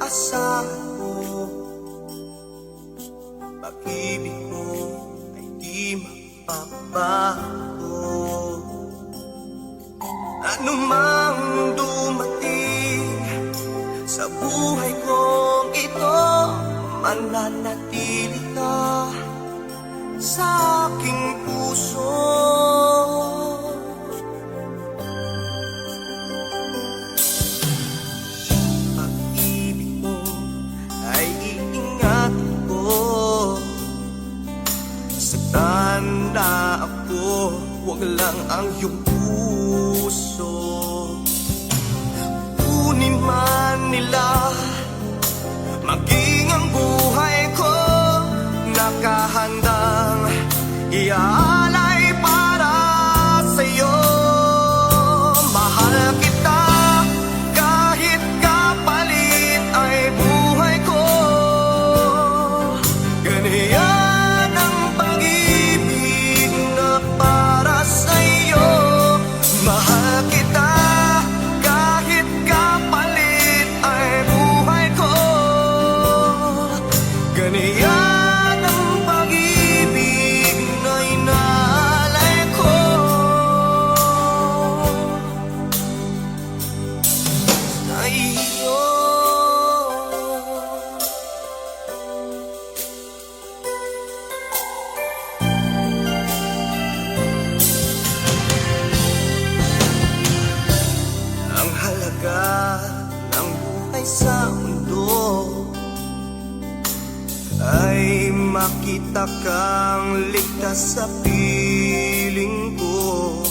asahan mo. Pag-ibig mo ay di magbabago. Ano mang dumating sa buhay kong ito, mananatili ka sa aking puso. Pag-ibig mo ay iingatan ko. Sa tanda ako, huwag lang ang iyong puso. Kunin man nila maging ang buhay ko, nakahandang iaalay para sa'yo. Mahal kita kahit kapalit ay buhay ko. Ganyan ang pag-ibig na para sa'yo. Mahal kita kahit kapalit ay buhay ko. Ganyan ang pag-ibig na inaalay ko sa iyo. Ang halaga ng buhay sa mundo ay makita kang ligtas sa piling ko.